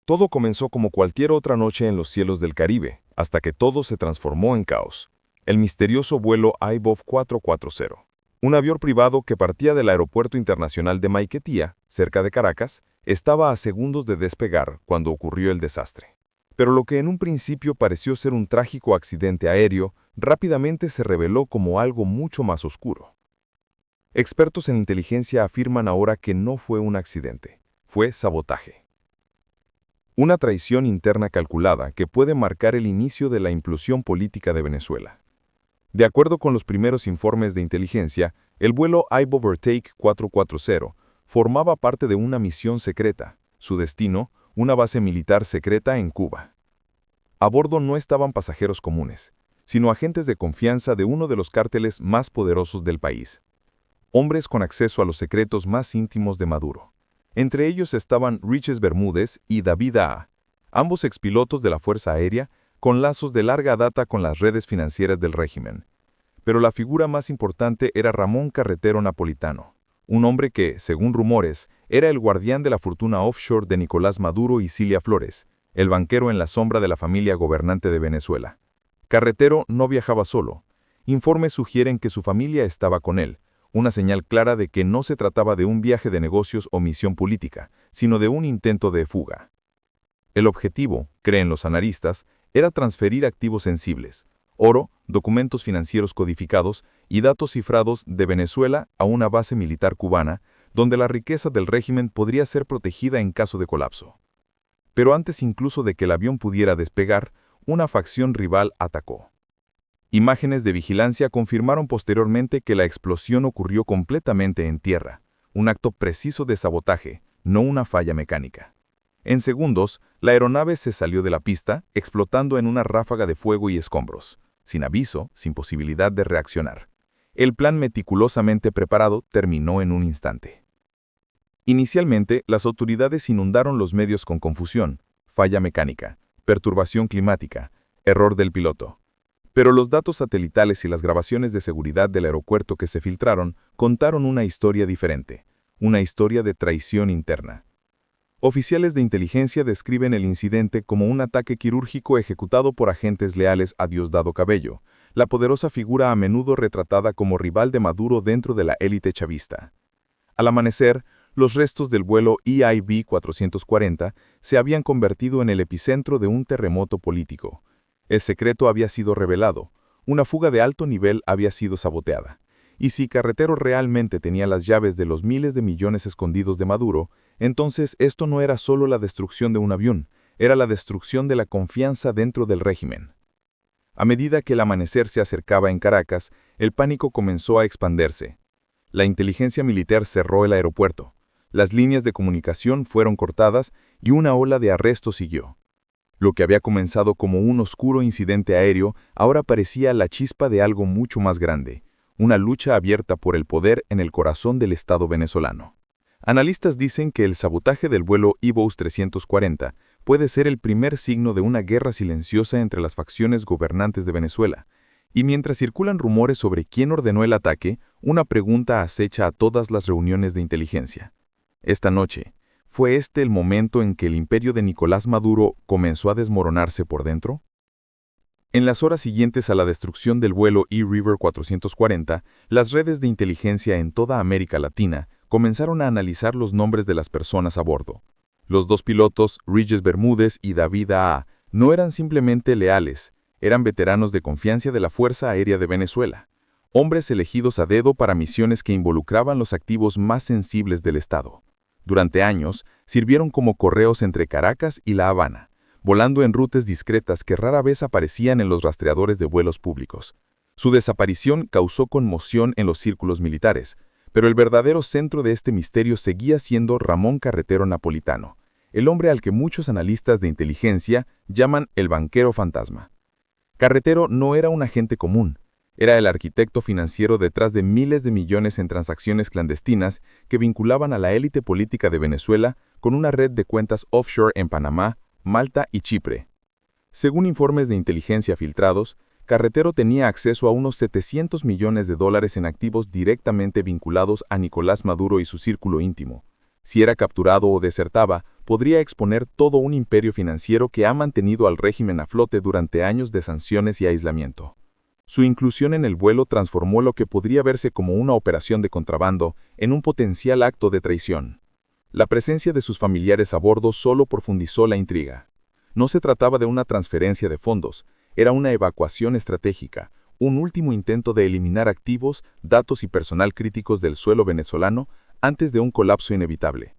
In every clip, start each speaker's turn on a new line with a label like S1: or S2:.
S1: Todo comenzó como cualquier otra noche en los cielos del Caribe, hasta que todo se transformó en caos. El misterioso vuelo iBov 440. Un avión privado que partía del Aeropuerto Internacional de Maiquetía, cerca de Caracas, estaba a segundos de despegar cuando ocurrió el desastre. Pero lo que en un principio pareció ser un trágico accidente aéreo, rápidamente se reveló como algo mucho más oscuro. Expertos en inteligencia afirman ahora que no fue un accidente, fue sabotaje. Una traición interna calculada que puede marcar el inicio de la implosión política de Venezuela. De acuerdo con los primeros informes de inteligencia, el vuelo iBov Overtake 440 formaba parte de una misión secreta, su destino, una base militar secreta en Cuba. A bordo no estaban pasajeros comunes, sino agentes de confianza de uno de los cárteles más poderosos del país. Hombres con acceso a los secretos más íntimos de Maduro. Entre ellos estaban Riches Bermúdez y David A., ambos expilotos de la Fuerza Aérea, con lazos de larga data con las redes financieras del régimen. Pero la figura más importante era Ramón Carretero Napolitano, un hombre que, según rumores, era el guardián de la fortuna offshore de Nicolás Maduro y Cilia Flores, el banquero en la sombra de la familia gobernante de Venezuela. Carretero no viajaba solo. Informes sugieren que su familia estaba con él, una señal clara de que no se trataba de un viaje de negocios o misión política, sino de un intento de fuga. El objetivo, creen los analistas, era transferir activos sensibles, oro, documentos financieros codificados y datos cifrados de Venezuela a una base militar cubana, donde la riqueza del régimen podría ser protegida en caso de colapso. Pero antes incluso de que el avión pudiera despegar, una facción rival atacó. Imágenes de vigilancia confirmaron posteriormente que la explosión ocurrió completamente en tierra, un acto preciso de sabotaje, no una falla mecánica. En segundos, la aeronave se salió de la pista, explotando en una ráfaga de fuego y escombros, sin aviso, sin posibilidad de reaccionar. El plan meticulosamente preparado terminó en un instante. Inicialmente, las autoridades inundaron los medios con confusión, falla mecánica, perturbación climática, error del piloto. Pero los datos satelitales y las grabaciones de seguridad del aeropuerto que se filtraron contaron una historia diferente, una historia de traición interna. Oficiales de inteligencia describen el incidente como un ataque quirúrgico ejecutado por agentes leales a Diosdado Cabello, la poderosa figura a menudo retratada como rival de Maduro dentro de la élite chavista. Al amanecer, los restos del vuelo EIB 440 se habían convertido en el epicentro de un terremoto político. El secreto había sido revelado, una fuga de alto nivel había sido saboteada. Y si Carretero realmente tenía las llaves de los miles de millones escondidos de Maduro, entonces esto no era solo la destrucción de un avión, era la destrucción de la confianza dentro del régimen. A medida que el amanecer se acercaba en Caracas, el pánico comenzó a expandirse. La inteligencia militar cerró el aeropuerto, las líneas de comunicación fueron cortadas y una ola de arrestos siguió. Lo que había comenzado como un oscuro incidente aéreo ahora parecía la chispa de algo mucho más grande, una lucha abierta por el poder en el corazón del Estado venezolano. Analistas dicen que el sabotaje del vuelo iBov 340 puede ser el primer signo de una guerra silenciosa entre las facciones gobernantes de Venezuela. Y mientras circulan rumores sobre quién ordenó el ataque, una pregunta acecha a todas las reuniones de inteligencia. Esta noche, ¿fue este el momento en que el imperio de Nicolás Maduro comenzó a desmoronarse por dentro? En las horas siguientes a la destrucción del vuelo E-River 440, las redes de inteligencia en toda América Latina comenzaron a analizar los nombres de las personas a bordo. Los dos pilotos, Riches Bermúdez y David A., no eran simplemente leales, eran veteranos de confianza de la Fuerza Aérea de Venezuela, hombres elegidos a dedo para misiones que involucraban los activos más sensibles del Estado. Durante años, sirvieron como correos entre Caracas y La Habana, volando en rutas discretas que rara vez aparecían en los rastreadores de vuelos públicos. Su desaparición causó conmoción en los círculos militares, pero el verdadero centro de este misterio seguía siendo Ramón Carretero Napolitano, el hombre al que muchos analistas de inteligencia llaman el banquero fantasma. Carretero no era un agente común, era el arquitecto financiero detrás de miles de millones en transacciones clandestinas que vinculaban a la élite política de Venezuela con una red de cuentas offshore en Panamá, Malta y Chipre. Según informes de inteligencia filtrados, Carretero tenía acceso a unos $700 millones en activos directamente vinculados a Nicolás Maduro y su círculo íntimo.
S2: Si era capturado o desertaba, podría exponer todo un imperio financiero que ha mantenido al régimen a flote durante años de sanciones y aislamiento. Su inclusión en el vuelo transformó lo que podría verse como una operación de contrabando en un potencial acto de traición. La presencia de sus familiares a bordo solo profundizó la intriga. No se trataba de una transferencia de fondos, era una evacuación estratégica, un último intento de eliminar activos, datos y personal críticos del suelo venezolano antes de un colapso inevitable.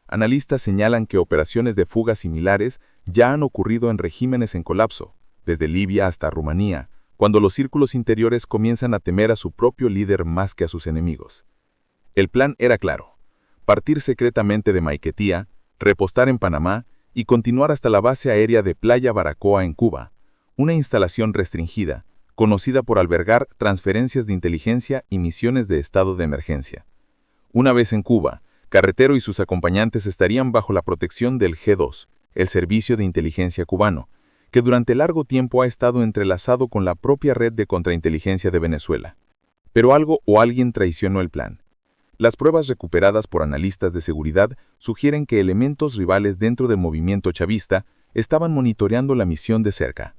S2: Analistas señalan que operaciones de fuga similares ya han ocurrido en regímenes en colapso, desde Libia hasta Rumanía, cuando los círculos interiores comienzan a temer a su propio líder más que a sus enemigos. El plan era claro: partir secretamente de Maiquetía, repostar en Panamá y continuar hasta la base aérea de Playa Baracoa en Cuba, una instalación restringida, conocida por albergar transferencias de inteligencia y misiones de estado de emergencia. Una vez en Cuba, Carretero y sus acompañantes estarían bajo la protección del G2, el Servicio de Inteligencia cubano, que durante largo tiempo ha estado entrelazado con la propia red de contrainteligencia de Venezuela. Pero algo o alguien traicionó el plan. Las pruebas recuperadas por analistas de seguridad sugieren que elementos rivales dentro del movimiento chavista estaban monitoreando la misión de cerca.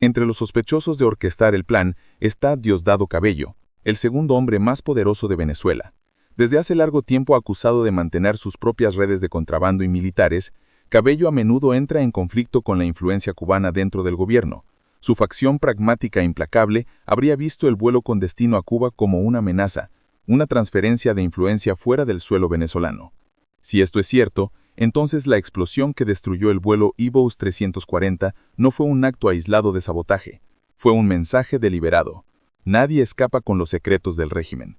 S2: Entre los sospechosos de orquestar el plan está Diosdado Cabello, el segundo hombre más poderoso de Venezuela. Desde hace largo tiempo acusado de mantener sus propias redes de contrabando y militares, Cabello a menudo entra en conflicto con la influencia cubana dentro del gobierno. Su facción pragmática e implacable habría visto el vuelo con destino a Cuba como una amenaza, una transferencia de influencia fuera del suelo venezolano. Si esto es cierto, entonces la explosión que destruyó el vuelo EVOS 340 no fue un acto aislado de sabotaje, fue un mensaje deliberado. Nadie escapa con los secretos del régimen.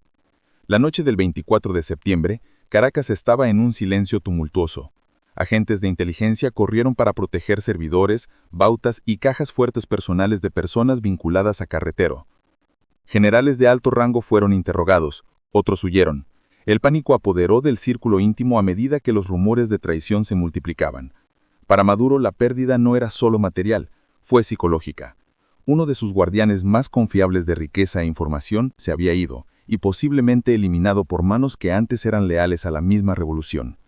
S2: La noche del 24 de septiembre, Caracas estaba en un silencio tumultuoso. Agentes de inteligencia corrieron para proteger servidores, bautas y cajas fuertes personales de personas vinculadas a Carretero. Generales de alto rango fueron interrogados, otros huyeron. El pánico apoderó del círculo íntimo a medida que los rumores de traición se multiplicaban. Para Maduro la pérdida no era solo material, fue psicológica. Uno de sus guardianes más confiables de riqueza e información se había ido, y posiblemente eliminado por manos que antes eran leales a la misma revolución.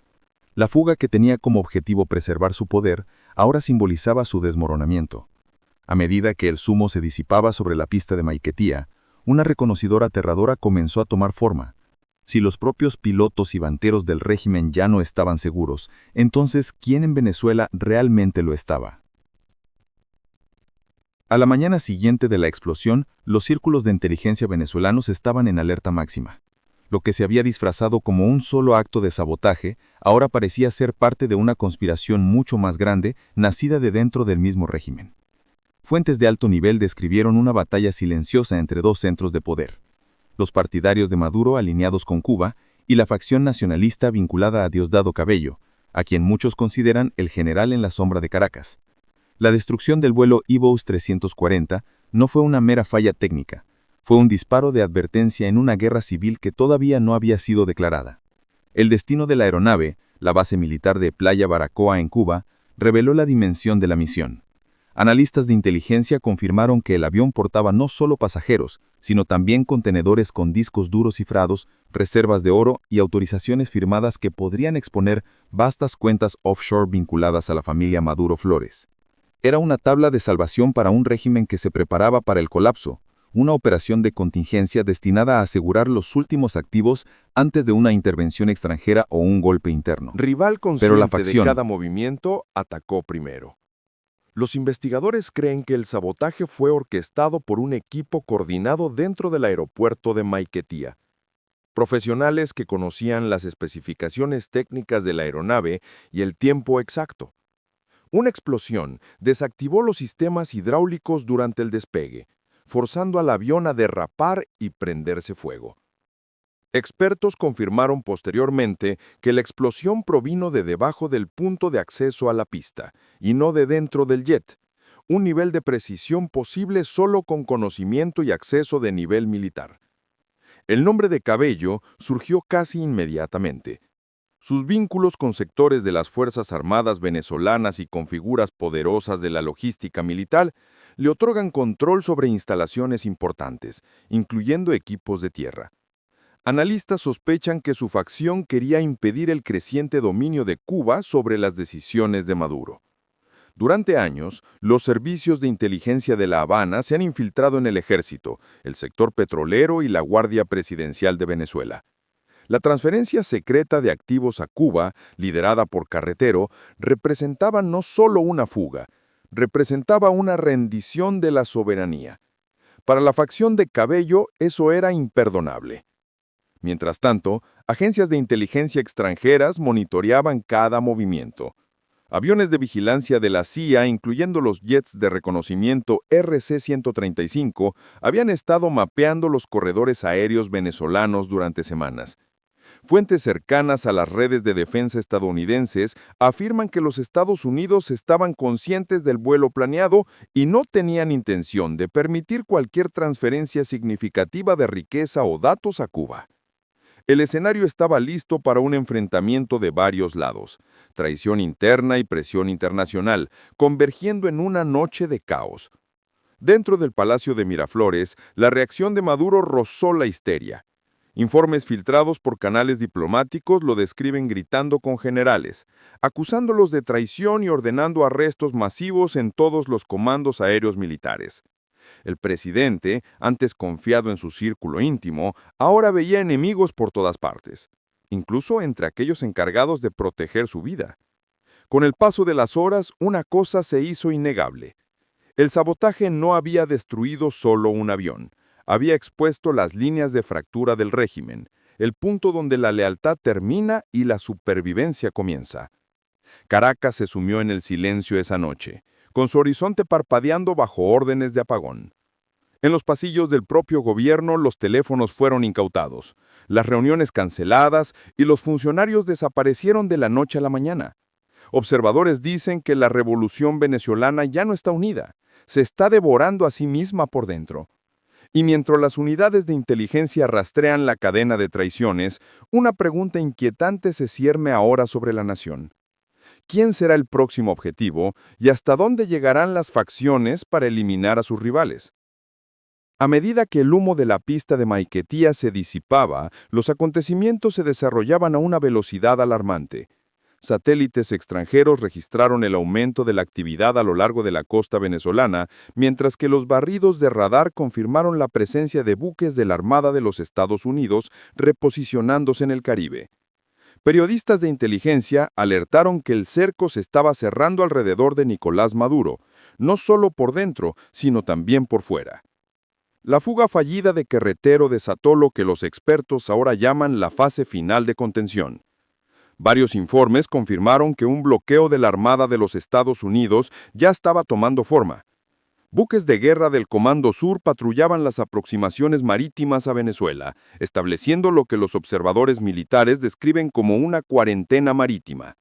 S2: La fuga que tenía como objetivo preservar su poder, ahora simbolizaba su desmoronamiento. A medida que el zumo se disipaba sobre la pista de Maiquetía, una reconocedora aterradora comenzó a tomar forma. Si los propios pilotos y banteros del régimen ya no estaban seguros, entonces, ¿quién en Venezuela realmente lo estaba? A la mañana siguiente de la explosión, los círculos de inteligencia venezolanos estaban en alerta máxima. Lo que se había disfrazado como un solo acto de sabotaje, ahora parecía ser parte de una conspiración mucho más grande, nacida de dentro del mismo régimen. Fuentes de alto nivel describieron una batalla silenciosa entre dos centros de poder: los partidarios de Maduro alineados con Cuba y la facción nacionalista vinculada a Diosdado Cabello, a quien muchos consideran el general en la sombra de Caracas. La destrucción del vuelo EVOS 340 no fue una mera falla técnica, fue un disparo de advertencia en una guerra civil que todavía no había sido declarada. El destino de la aeronave, la base militar de Playa Baracoa en Cuba, reveló la dimensión de la misión. Analistas de inteligencia confirmaron que el avión portaba no solo pasajeros, sino también contenedores con discos duros cifrados, reservas de oro y autorizaciones firmadas que podrían exponer vastas cuentas offshore vinculadas a la familia Maduro Flores. Era una tabla de salvación para un régimen que se preparaba para el colapso, una operación de contingencia destinada a asegurar los últimos activos antes de una intervención extranjera o un golpe interno.
S3: Rival
S2: Pero
S3: consciente
S2: la facción
S3: de cada movimiento atacó primero. Los investigadores creen que el sabotaje fue orquestado por un equipo coordinado dentro del aeropuerto de Maiquetía. Profesionales que conocían las especificaciones técnicas de la aeronave y el tiempo exacto. Una explosión desactivó los sistemas hidráulicos durante el despegue, forzando al avión a derrapar y prenderse fuego. Expertos confirmaron posteriormente que la explosión provino de debajo del punto de acceso a la pista, y no de dentro del jet, un nivel de precisión posible solo con conocimiento y acceso de nivel militar. El nombre de Cabello surgió casi inmediatamente. Sus vínculos con sectores de las Fuerzas Armadas venezolanas y con figuras poderosas de la logística militar le otorgan control sobre instalaciones importantes, incluyendo equipos de tierra. Analistas sospechan que su facción quería impedir el creciente dominio de Cuba sobre las decisiones de Maduro. Durante años, los servicios de inteligencia de La Habana se han infiltrado en el ejército, el sector petrolero y la Guardia Presidencial de Venezuela. La transferencia secreta de activos a Cuba, liderada por Carretero, representaba no solo una fuga, representaba una rendición de la soberanía. Para la facción de Cabello, eso era imperdonable. Mientras tanto, agencias de inteligencia extranjeras monitoreaban cada movimiento. Aviones de vigilancia de la CIA, incluyendo los jets de reconocimiento RC-135, habían estado mapeando los corredores aéreos venezolanos durante semanas. Fuentes cercanas a las redes de defensa estadounidenses afirman que los Estados Unidos estaban conscientes del vuelo planeado y no tenían intención de permitir cualquier transferencia significativa de riqueza o datos a Cuba. El escenario estaba listo para un enfrentamiento de varios lados, traición interna y presión internacional, convergiendo en una noche de caos. Dentro del Palacio de Miraflores, la reacción de Maduro rozó la histeria. Informes filtrados por canales diplomáticos lo describen gritando con generales, acusándolos de traición y ordenando arrestos masivos en todos los comandos aéreos militares. El presidente, antes confiado en su círculo íntimo, ahora veía enemigos por todas partes, incluso entre aquellos encargados de proteger su vida. Con el paso de las horas, una cosa se hizo innegable. El sabotaje no había destruido solo un avión, había expuesto las líneas de fractura del régimen, el punto donde la lealtad termina y la supervivencia comienza. Caracas se sumió en el silencio esa noche, con su horizonte parpadeando bajo órdenes de apagón. En los pasillos del propio gobierno, los teléfonos fueron incautados, las reuniones canceladas y los funcionarios desaparecieron de la noche a la mañana. Observadores dicen que la revolución venezolana ya no está unida, se está devorando a sí misma por dentro. Y mientras las unidades de inteligencia rastrean la cadena de traiciones, una pregunta inquietante se cierne ahora sobre la nación. ¿Quién será el próximo objetivo y hasta dónde llegarán las facciones para eliminar a sus rivales? A medida que el humo de la pista de Maiquetía se disipaba, los acontecimientos se desarrollaban a una velocidad alarmante. Satélites extranjeros registraron el aumento de la actividad a lo largo de la costa venezolana, mientras que los barridos de radar confirmaron la presencia de buques de la Armada de los Estados Unidos reposicionándose en el Caribe. Periodistas de inteligencia alertaron que el cerco se estaba cerrando alrededor de Nicolás Maduro, no solo por dentro, sino también por fuera. La fuga fallida de Carretero desató lo que los expertos ahora llaman la fase final de contención. Varios informes confirmaron que un bloqueo de la Armada de los Estados Unidos ya estaba tomando forma. Buques de guerra del Comando Sur patrullaban las aproximaciones marítimas a Venezuela, estableciendo lo que los observadores militares describen como una cuarentena marítima.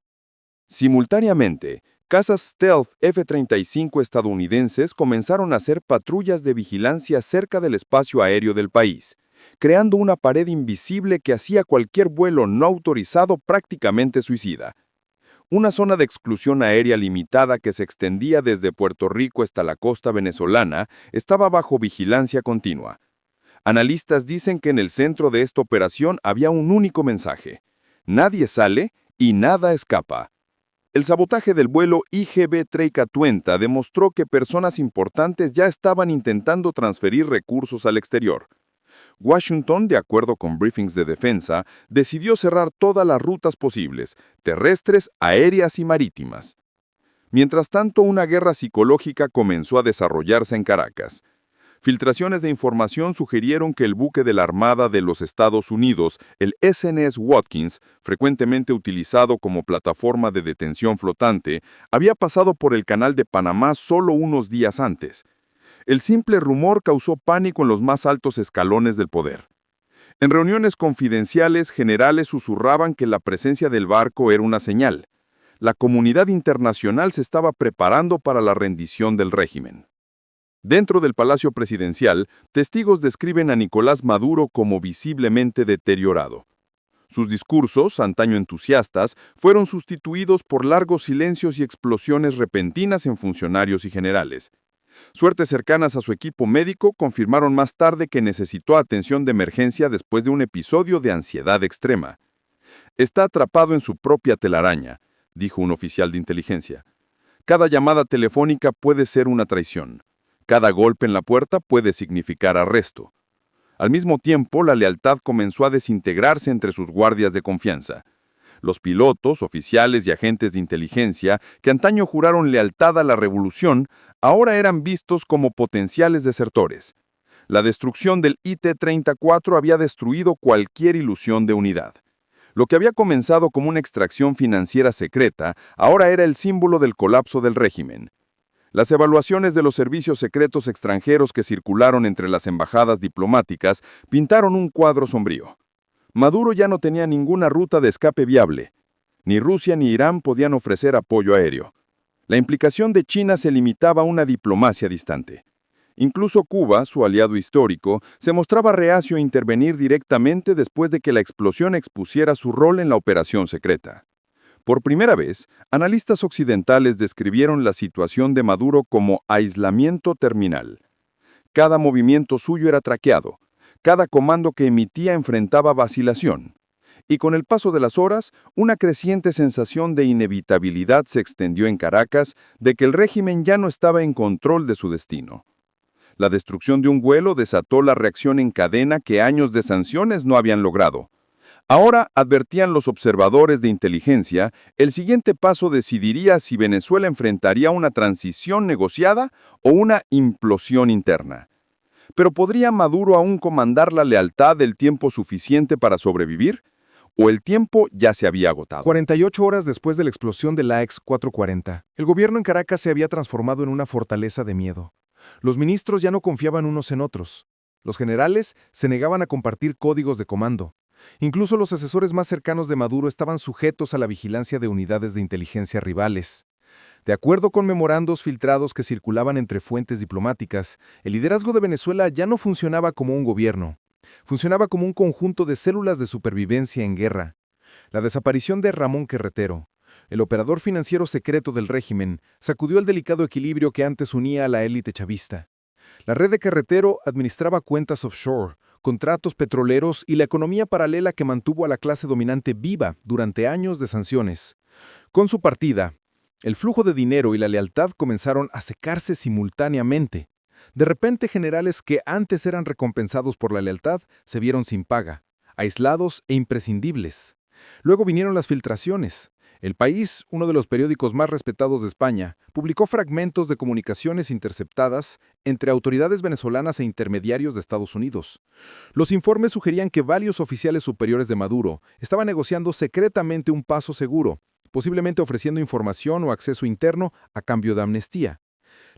S3: Simultáneamente, cazas stealth F-35 estadounidenses comenzaron a hacer patrullas de vigilancia cerca del espacio aéreo del país, creando una pared invisible que hacía cualquier vuelo no autorizado prácticamente suicida. Una zona de exclusión aérea limitada que se extendía desde Puerto Rico hasta la costa venezolana estaba bajo vigilancia continua. Analistas dicen que en el centro de esta operación había un único mensaje: nadie sale y nada escapa. El sabotaje del vuelo IGB-30 demostró que personas importantes ya estaban intentando transferir recursos al exterior. Washington, de acuerdo con briefings de defensa, decidió cerrar todas las rutas posibles, terrestres, aéreas y marítimas. Mientras tanto, una guerra psicológica comenzó a desarrollarse en Caracas. Filtraciones de información sugirieron que el buque de la Armada de los Estados Unidos, el SMS Watkins, frecuentemente utilizado como plataforma de detención flotante, había pasado por el Canal de Panamá solo unos días antes. El simple rumor causó pánico en los más altos escalones del poder. En reuniones confidenciales, generales susurraban que la presencia del barco era una señal. La comunidad internacional se estaba preparando para la rendición del régimen. Dentro del Palacio Presidencial, testigos describen a Nicolás Maduro como visiblemente deteriorado. Sus discursos, antaño entusiastas, fueron sustituidos por largos silencios y explosiones repentinas en funcionarios y generales. Suertes cercanas a su equipo médico confirmaron más tarde que necesitó atención de emergencia después de un episodio de ansiedad extrema. Está atrapado en su propia telaraña, dijo un oficial de inteligencia. Cada llamada telefónica puede ser una traición. Cada golpe en la puerta puede significar arresto. Al mismo tiempo, la lealtad comenzó a desintegrarse entre sus guardias de confianza. Los pilotos, oficiales y agentes de inteligencia que antaño juraron lealtad a la revolución, ahora eran vistos como potenciales desertores. La destrucción del IT-34 había destruido cualquier ilusión de unidad. Lo que había comenzado como una extracción financiera secreta, ahora era el símbolo del colapso del régimen. Las evaluaciones de los servicios secretos extranjeros que circularon entre las embajadas diplomáticas pintaron un cuadro sombrío. Maduro ya no tenía ninguna ruta de escape viable. Ni Rusia ni Irán podían ofrecer apoyo aéreo. La implicación de China se limitaba a una diplomacia distante. Incluso Cuba, su aliado histórico, se mostraba reacio a intervenir directamente después de que la explosión expusiera su rol en la operación secreta. Por primera vez, analistas occidentales describieron la situación de Maduro como aislamiento terminal. Cada movimiento suyo era traqueado, cada comando que emitía enfrentaba vacilación. Y con el paso de las horas, una creciente sensación de inevitabilidad se extendió en Caracas de que el régimen ya no estaba en control de su destino. La destrucción de un vuelo desató la reacción en cadena que años de sanciones no habían logrado. Ahora, advertían los observadores de inteligencia, el siguiente paso decidiría si Venezuela enfrentaría una transición negociada o una implosión interna. ¿Pero podría Maduro aún comandar la lealtad del tiempo suficiente para sobrevivir? ¿O el tiempo ya se había agotado?
S4: 48 horas después de la explosión de la AX-440, el gobierno en Caracas se había transformado en una fortaleza de miedo. Los ministros ya no confiaban unos en otros. Los generales se negaban a compartir códigos de comando. Incluso los asesores más cercanos de Maduro estaban sujetos a la vigilancia de unidades de inteligencia rivales. De acuerdo con memorandos filtrados que circulaban entre fuentes diplomáticas, el liderazgo de Venezuela ya no funcionaba como un gobierno. Funcionaba como un conjunto de células de supervivencia en guerra. La desaparición de Ramón Carretero, el operador financiero secreto del régimen, sacudió el delicado equilibrio que antes unía a la élite chavista. La red de Carretero administraba cuentas offshore, contratos petroleros y la economía paralela que mantuvo a la clase dominante viva durante años de sanciones. Con su partida, el flujo de dinero y la lealtad comenzaron a secarse simultáneamente. De repente, generales que antes eran recompensados por la lealtad se vieron sin paga, aislados e imprescindibles. Luego vinieron las filtraciones. El País, uno de los periódicos más respetados de España, publicó fragmentos de comunicaciones interceptadas entre autoridades venezolanas e intermediarios de Estados Unidos. Los informes sugerían que varios oficiales superiores de Maduro estaban negociando secretamente un paso seguro, posiblemente ofreciendo información o acceso interno a cambio de amnistía.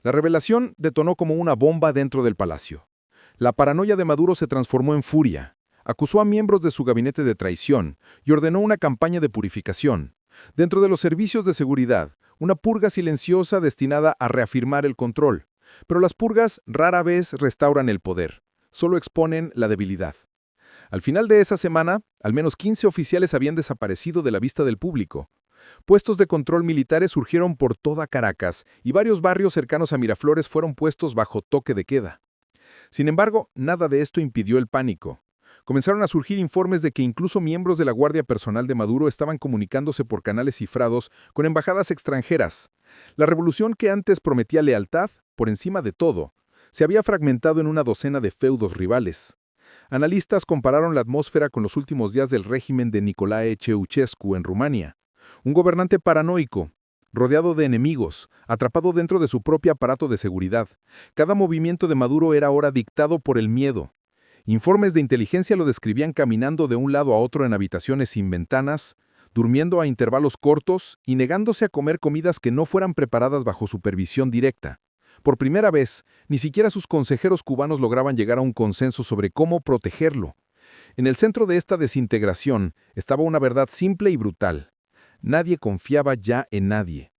S4: La revelación detonó como una bomba dentro del palacio. La paranoia de Maduro se transformó en furia. Acusó a miembros de su gabinete de traición y ordenó una campaña de purificación. Dentro de los servicios de seguridad, una purga silenciosa destinada a reafirmar el control. Pero las purgas rara vez restauran el poder, solo exponen la debilidad. Al final de esa semana, al menos 15 oficiales habían desaparecido de la vista del público. Puestos de control militares surgieron por toda Caracas y varios barrios cercanos a Miraflores fueron puestos bajo toque de queda. Sin embargo, nada de esto impidió el pánico. Comenzaron a surgir informes de que incluso miembros de la Guardia Personal de Maduro estaban comunicándose por canales cifrados con embajadas extranjeras. La revolución que antes prometía lealtad, por encima de todo, se había fragmentado en una docena de feudos rivales. Analistas compararon la atmósfera con los últimos días del régimen de Nicolae Ceausescu en Rumania. Un gobernante paranoico, rodeado de enemigos, atrapado dentro de su propio aparato de seguridad. Cada movimiento de Maduro era ahora dictado por el miedo. Informes de inteligencia lo describían caminando de un lado a otro en habitaciones sin ventanas, durmiendo a intervalos cortos y negándose a comer comidas que no fueran preparadas bajo supervisión directa. Por primera vez, ni siquiera sus consejeros cubanos lograban llegar a un consenso sobre cómo protegerlo. En el centro de esta desintegración estaba una verdad simple y brutal. Nadie confiaba ya en nadie.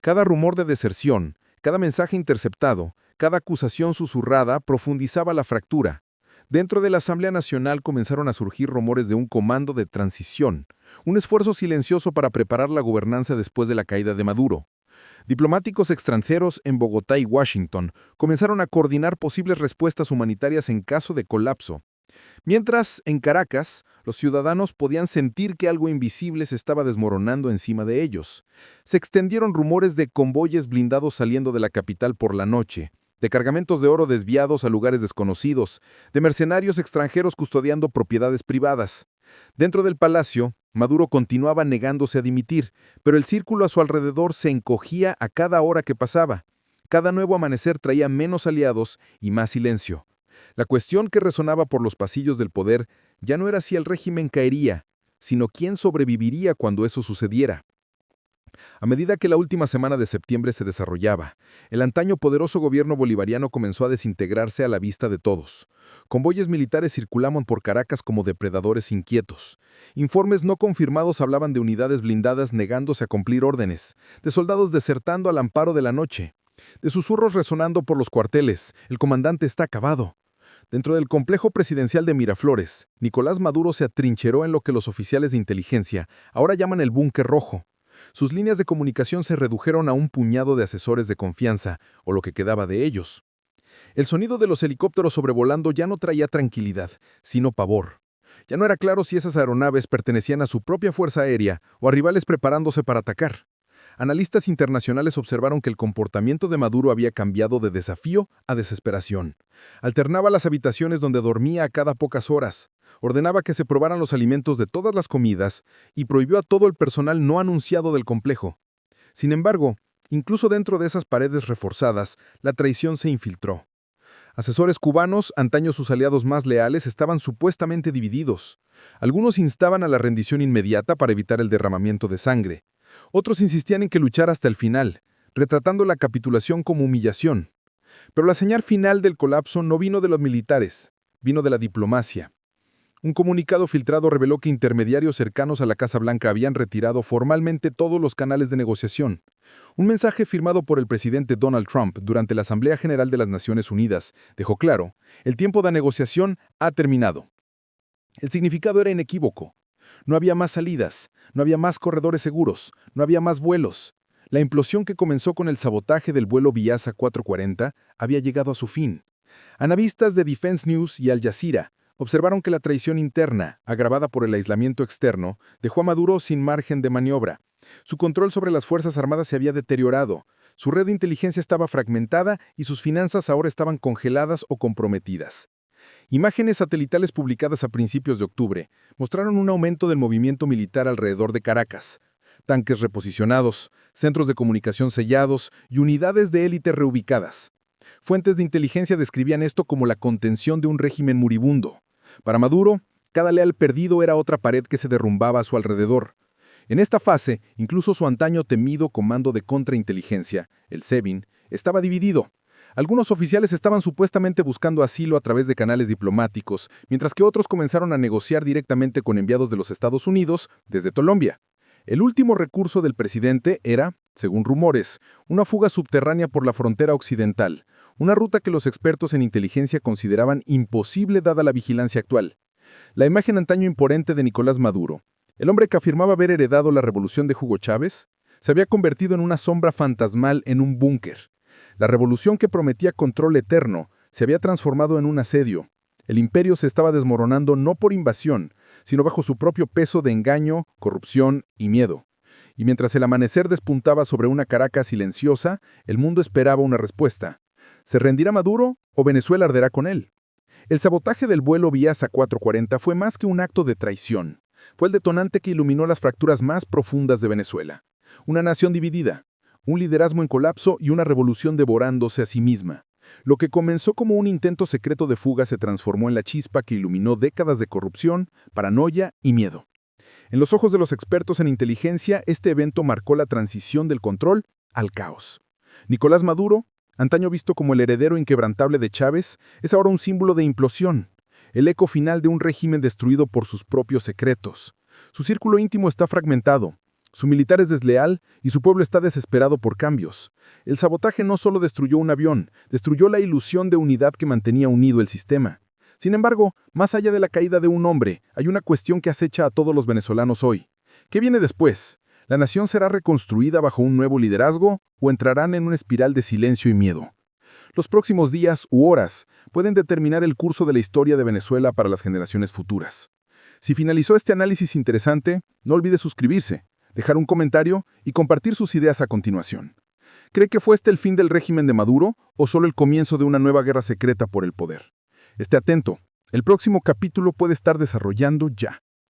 S4: Cada rumor de deserción, cada mensaje interceptado, cada acusación susurrada profundizaba la fractura. Dentro de la Asamblea Nacional comenzaron a surgir rumores de un comando de transición, un esfuerzo silencioso para preparar la gobernanza después de la caída de Maduro. Diplomáticos extranjeros en Bogotá y Washington comenzaron a coordinar posibles respuestas humanitarias en caso de colapso. Mientras, en Caracas, los ciudadanos podían sentir que algo invisible se estaba desmoronando encima de ellos. Se extendieron rumores de convoyes blindados saliendo de la capital por la noche, de cargamentos de oro desviados a lugares desconocidos, de mercenarios extranjeros custodiando propiedades privadas. Dentro del palacio, Maduro continuaba negándose a dimitir, pero el círculo a su alrededor se encogía a cada hora que pasaba. Cada nuevo amanecer traía menos aliados y más silencio. La cuestión que resonaba por los pasillos del poder ya no era si el régimen caería, sino quién sobreviviría cuando eso sucediera. A medida que la última semana de septiembre se desarrollaba, el antaño poderoso gobierno bolivariano comenzó a desintegrarse a la vista de todos. Convoyes militares circulaban por Caracas como depredadores inquietos. Informes no confirmados hablaban de unidades blindadas negándose a cumplir órdenes, de soldados desertando al amparo de la noche, de susurros resonando por los cuarteles: «El comandante está acabado». Dentro del complejo presidencial de Miraflores, Nicolás Maduro se atrincheró en lo que los oficiales de inteligencia ahora llaman el búnker rojo. Sus líneas de comunicación se redujeron a un puñado de asesores de confianza, o lo que quedaba de ellos. El sonido de los helicópteros sobrevolando ya no traía tranquilidad, sino pavor. Ya no era claro si esas aeronaves pertenecían a su propia fuerza aérea o a rivales preparándose para atacar. Analistas internacionales observaron que el comportamiento de Maduro había cambiado de desafío a desesperación. Alternaba las habitaciones donde dormía a cada pocas horas, ordenaba que se probaran los alimentos de todas las comidas y prohibió a todo el personal no anunciado del complejo. Sin embargo, incluso dentro de esas paredes reforzadas, la traición se infiltró. Asesores cubanos, antaño sus aliados más leales, estaban supuestamente divididos. Algunos instaban a la rendición inmediata para evitar el derramamiento de sangre. Otros insistían en que luchara hasta el final, retratando la capitulación como humillación. Pero la señal final del colapso no vino de los militares, vino de la diplomacia. Un comunicado filtrado reveló que intermediarios cercanos a la Casa Blanca habían retirado formalmente todos los canales de negociación. Un mensaje firmado por el presidente Donald Trump durante la Asamblea General de las Naciones Unidas dejó claro: el tiempo de negociación ha terminado. El significado era inequívoco. No había más salidas, no había más corredores seguros, no había más vuelos. La implosión que comenzó con el sabotaje del vuelo Viasa 440 había llegado a su fin. Analistas de Defense News y Al Jazeera observaron que la traición interna, agravada por el aislamiento externo, dejó a Maduro sin margen de maniobra. Su control sobre las Fuerzas Armadas se había deteriorado, su red de inteligencia estaba fragmentada y sus finanzas ahora estaban congeladas o comprometidas. Imágenes satelitales publicadas a principios de octubre mostraron un aumento del movimiento militar alrededor de Caracas. Tanques reposicionados, centros de comunicación sellados y unidades de élite reubicadas. Fuentes de inteligencia describían esto como la contención de un régimen moribundo. Para Maduro, cada leal perdido era otra pared que se derrumbaba a su alrededor. En esta fase, incluso su antaño temido Comando de Contrainteligencia, el SEBIN, estaba dividido. Algunos oficiales estaban supuestamente buscando asilo a través de canales diplomáticos, mientras que otros comenzaron a negociar directamente con enviados de los Estados Unidos desde Colombia. El último recurso del presidente era, según rumores, una fuga subterránea por la frontera occidental, una ruta que los expertos en inteligencia consideraban imposible dada la vigilancia actual. La imagen antaño imponente de Nicolás Maduro, el hombre que afirmaba haber heredado la revolución de Hugo Chávez, se había convertido en una sombra fantasmal en un búnker. La revolución que prometía control eterno se había transformado en un asedio. El imperio se estaba desmoronando no por invasión, sino bajo su propio peso de engaño, corrupción y miedo. Y mientras el amanecer despuntaba sobre una Caracas silenciosa, el mundo esperaba una respuesta. ¿Se rendirá Maduro o Venezuela arderá con él? El sabotaje del vuelo Viasa 440 fue más que un acto de traición. Fue el detonante que iluminó las fracturas más profundas de Venezuela. Una nación dividida, un liderazgo en colapso y una revolución devorándose a sí misma. Lo que comenzó como un intento secreto de fuga se transformó en la chispa que iluminó décadas de corrupción, paranoia y miedo. En los ojos de los expertos en inteligencia, este evento marcó la transición del control al caos. Nicolás Maduro, antaño visto como el heredero inquebrantable de Chávez, es ahora un símbolo de implosión, el eco final de un régimen destruido por sus propios secretos. Su círculo íntimo está fragmentado. Su militar es desleal y su pueblo está desesperado por cambios. El sabotaje no solo destruyó un avión, destruyó la ilusión de unidad que mantenía unido el sistema. Sin embargo, más allá de la caída de un hombre, hay una cuestión que acecha a todos los venezolanos hoy. ¿Qué viene después?
S5: ¿La nación será reconstruida bajo un nuevo liderazgo o entrarán en una espiral de silencio y miedo? Los próximos días u horas pueden determinar el curso de la historia de Venezuela para las generaciones futuras. Si finalizó este análisis interesante, no olvide suscribirse, dejar un comentario y compartir sus ideas a continuación. ¿Cree que fue este el fin del régimen de Maduro o solo el comienzo de una nueva guerra secreta por el poder? Esté atento, el próximo capítulo puede estar desarrollando ya.